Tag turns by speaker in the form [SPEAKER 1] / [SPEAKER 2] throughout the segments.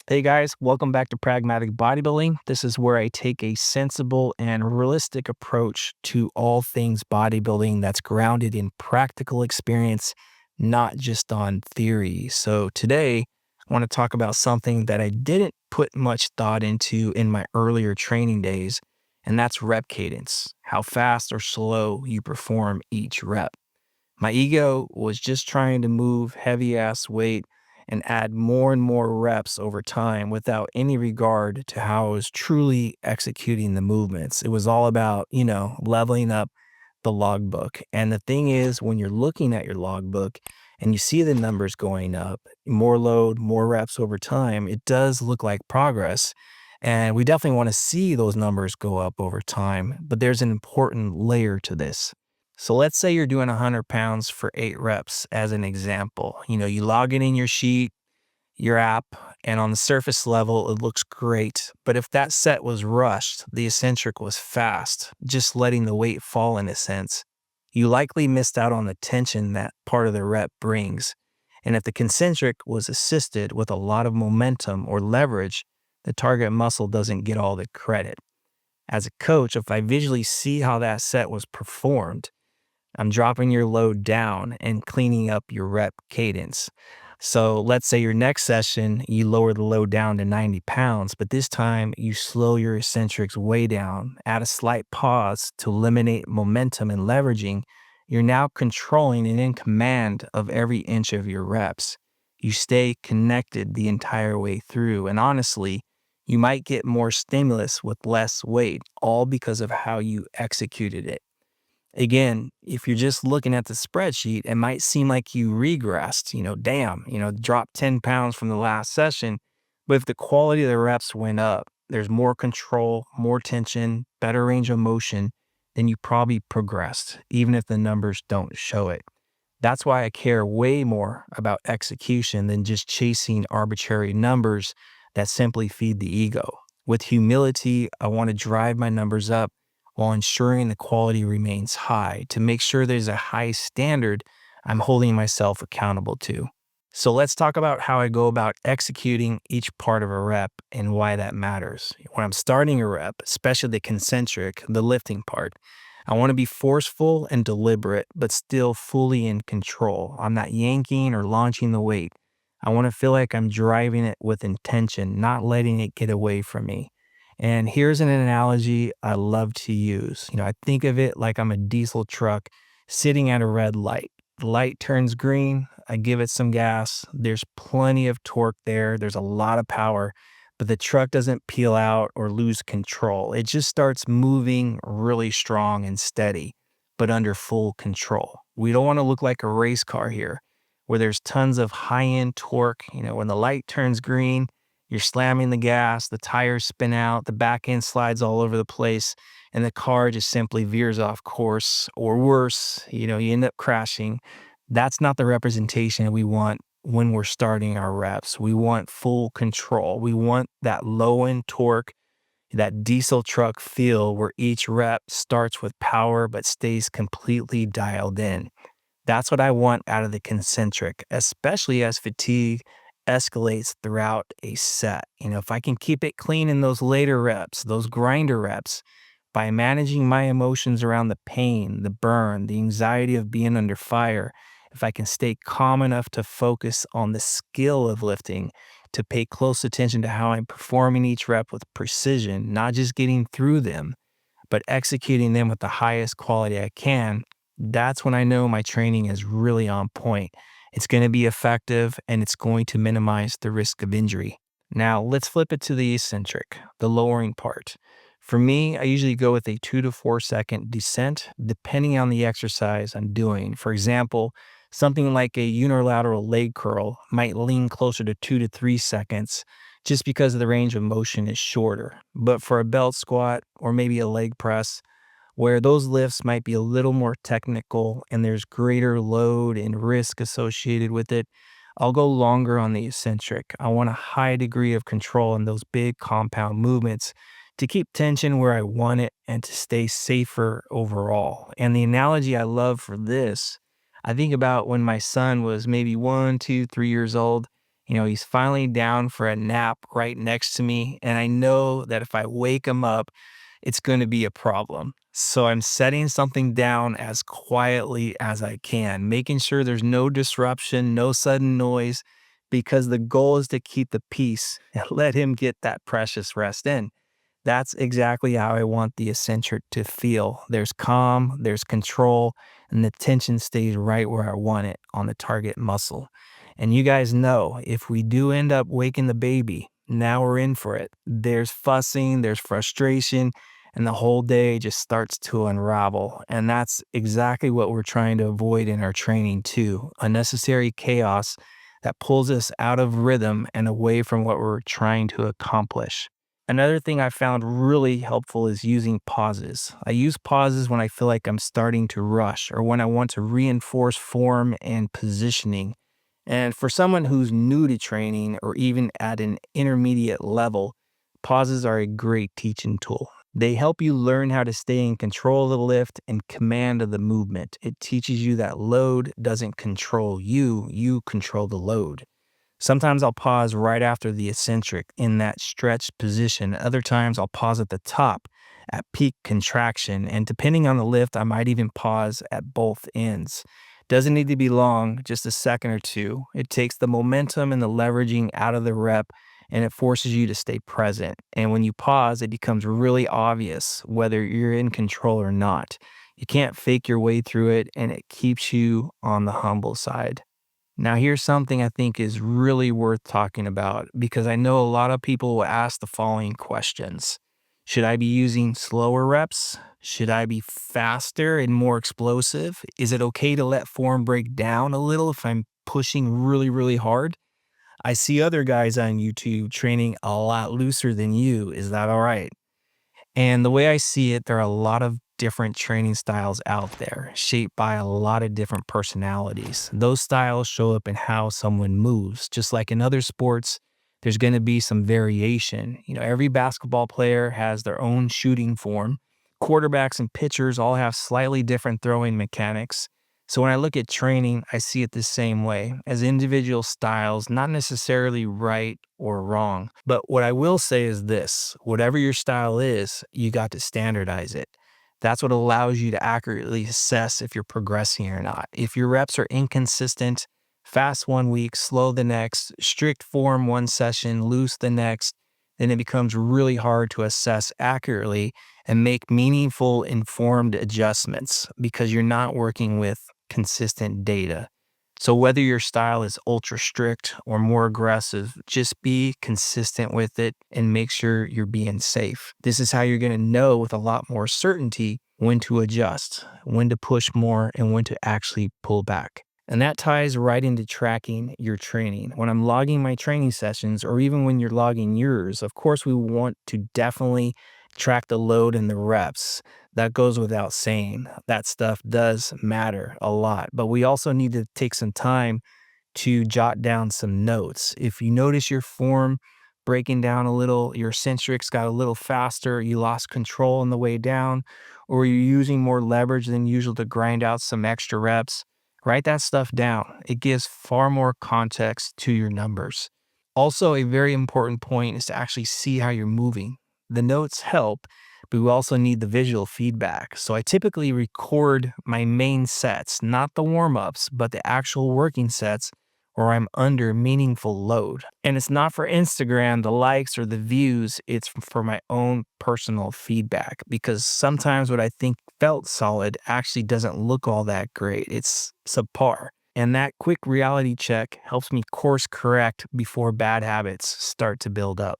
[SPEAKER 1] Hey guys, welcome back to Pragmatic Bodybuilding. This is where I take a sensible and realistic approach to all things bodybuilding that's grounded in practical experience, not just on theory. So today, I want to talk about something that I didn't put much thought into in my earlier training days, and that's rep cadence, how fast or slow you perform each rep. My ego was just trying to move heavy ass weight and add more and more reps over time without any regard to how I was truly executing the movements. It was all about, leveling up the logbook. And the thing is, when you're looking at your logbook and you see the numbers going up, more load, more reps over time, it does look like progress. And we definitely want to see those numbers go up over time. But there's an important layer to this. So let's say you're doing 100 pounds for 8 reps as an example. You log it in your sheet, your app, and on the surface level, it looks great. But if that set was rushed, the eccentric was fast, just letting the weight fall in a sense, you likely missed out on the tension that part of the rep brings. And if the concentric was assisted with a lot of momentum or leverage, the target muscle doesn't get all the credit. As a coach, if I visually see how that set was performed, I'm dropping your load down and cleaning up your rep cadence. So let's say your next session, you lower the load down to 90 pounds, but this time you slow your eccentrics way down, add a slight pause to eliminate momentum and leveraging. You're now controlling and in command of every inch of your reps. You stay connected the entire way through. And honestly, you might get more stimulus with less weight, all because of how you executed it. Again, if you're just looking at the spreadsheet, it might seem like you regressed, damn, dropped 10 pounds from the last session. But if the quality of the reps went up, there's more control, more tension, better range of motion, then you probably progressed, even if the numbers don't show it. That's why I care way more about execution than just chasing arbitrary numbers that simply feed the ego. With humility, I want to drive my numbers up while ensuring the quality remains high to make sure there's a high standard I'm holding myself accountable to. So let's talk about how I go about executing each part of a rep and why that matters. When I'm starting a rep, especially the concentric, the lifting part, I want to be forceful and deliberate, but still fully in control. I'm not yanking or launching the weight. I want to feel like I'm driving it with intention, not letting it get away from me. And here's an analogy I love to use. I think of it like I'm a diesel truck sitting at a red light. The light turns green. I give it some gas. There's plenty of torque there. There's a lot of power, but the truck doesn't peel out or lose control. It just starts moving really strong and steady, but under full control. We don't want to look like a race car here where there's tons of high end torque. When the light turns green, you're slamming the gas, the tires spin out, the back end slides all over the place, and the car just simply veers off course, or worse, you end up crashing. That's not the representation we want when we're starting our reps. We want full control. We want that low end torque, that diesel truck feel where each rep starts with power but stays completely dialed in. That's what I want out of the concentric, especially as fatigue escalates throughout a set. If I can keep it clean in those later reps, those grinder reps, by managing my emotions around the pain, the burn, the anxiety of being under fire, if I can stay calm enough to focus on the skill of lifting, to pay close attention to how I'm performing each rep with precision, not just getting through them, but executing them with the highest quality I can, that's when I know my training is really on point. It's going to be effective and it's going to minimize the risk of injury. Now, let's flip it to the eccentric, the lowering part. For me, I usually go with a 2 to 4 second descent, depending on the exercise I'm doing. For example, something like a unilateral leg curl might lean closer to 2 to 3 seconds just because the range of motion is shorter. But for a belt squat or maybe a leg press, where those lifts might be a little more technical and there's greater load and risk associated with it, I'll go longer on the eccentric. I want a high degree of control in those big compound movements to keep tension where I want it and to stay safer overall. And the analogy I love for this, I think about when my son was maybe 1, 2, 3 years old. He's finally down for a nap right next to me, and I know that if I wake him up, it's going to be a problem. So I'm setting something down as quietly as I can, making sure there's no disruption, no sudden noise, because the goal is to keep the peace and let him get that precious rest in. That's exactly how I want the eccentric to feel. There's calm, there's control, and the tension stays right where I want it on the target muscle. And you guys know if we do end up waking the baby, now we're in for it. There's fussing, there's frustration, and the whole day just starts to unravel. And that's exactly what we're trying to avoid in our training, too. Unnecessary chaos that pulls us out of rhythm and away from what we're trying to accomplish. Another thing I found really helpful is using pauses. I use pauses when I feel like I'm starting to rush or when I want to reinforce form and positioning. And for someone who's new to training or even at an intermediate level, pauses are a great teaching tool. They help you learn how to stay in control of the lift and command of the movement. It teaches you that load doesn't control you, you control the load. Sometimes I'll pause right after the eccentric in that stretched position. Other times I'll pause at the top at peak contraction. And depending on the lift, I might even pause at both ends. Doesn't need to be long, just a second or two. It takes the momentum and the leveraging out of the rep and it forces you to stay present. And when you pause, it becomes really obvious whether you're in control or not. You can't fake your way through it and it keeps you on the humble side. Now, here's something I think is really worth talking about because I know a lot of people will ask the following questions. Should I be using slower reps? Should I be faster and more explosive? Is it okay to let form break down a little if I'm pushing really, really hard? I see other guys on YouTube training a lot looser than you. Is that all right? And the way I see it, there are a lot of different training styles out there, shaped by a lot of different personalities. Those styles show up in how someone moves. Just like in other sports, there's going to be some variation. Every basketball player has their own shooting form. Quarterbacks and pitchers all have slightly different throwing mechanics. So when I look at training, I see it the same way as individual styles, not necessarily right or wrong. But what I will say is this, whatever your style is, you got to standardize it. That's what allows you to accurately assess if you're progressing or not. If your reps are inconsistent, fast one week, slow the next, strict form one session, loose the next, then it becomes really hard to assess accurately and make meaningful, informed adjustments because you're not working with consistent data. So whether your style is ultra strict or more aggressive, just be consistent with it and make sure you're being safe. This is how you're going to know with a lot more certainty when to adjust, when to push more, and when to actually pull back. And that ties right into tracking your training. When I'm logging my training sessions, or even when you're logging yours, of course, we want to definitely track the load and the reps. That goes without saying. That stuff does matter a lot. But we also need to take some time to jot down some notes. If you notice your form breaking down a little, your eccentrics got a little faster, you lost control on the way down, or you're using more leverage than usual to grind out some extra reps, write that stuff down. It gives far more context to your numbers. Also, a very important point is to actually see how you're moving. The notes help, but we also need the visual feedback. So I typically record my main sets, not the warm-ups, but the actual working sets where I'm under meaningful load. And it's not for Instagram, the likes or the views, it's for my own personal feedback because sometimes what I think felt solid actually doesn't look all that great. It's subpar. And that quick reality check helps me course correct before bad habits start to build up.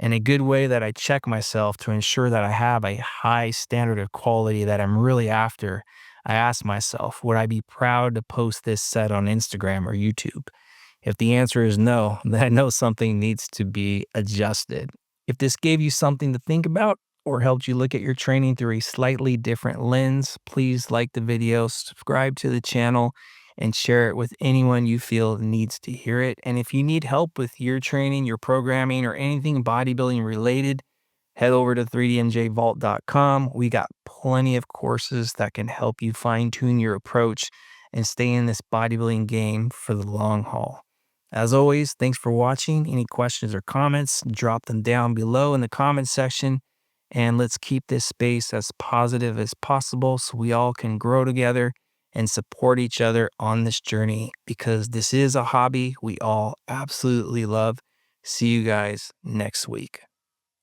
[SPEAKER 1] And a good way that I check myself to ensure that I have a high standard of quality that I'm really after, I ask myself, would I be proud to post this set on Instagram or YouTube? If the answer is no, then I know something needs to be adjusted. If this gave you something to think about or helped you look at your training through a slightly different lens, please like the video, subscribe to the channel, and share it with anyone you feel needs to hear it. And if you need help with your training, your programming, or anything bodybuilding related, head over to 3dmjvault.com. We got plenty of courses that can help you fine tune your approach and stay in this bodybuilding game for the long haul. As always, thanks for watching. Any questions or comments, drop them down below in the comment section. And let's keep this space as positive as possible so we all can grow together and support each other on this journey, because this is a hobby we all absolutely love. See you guys next week.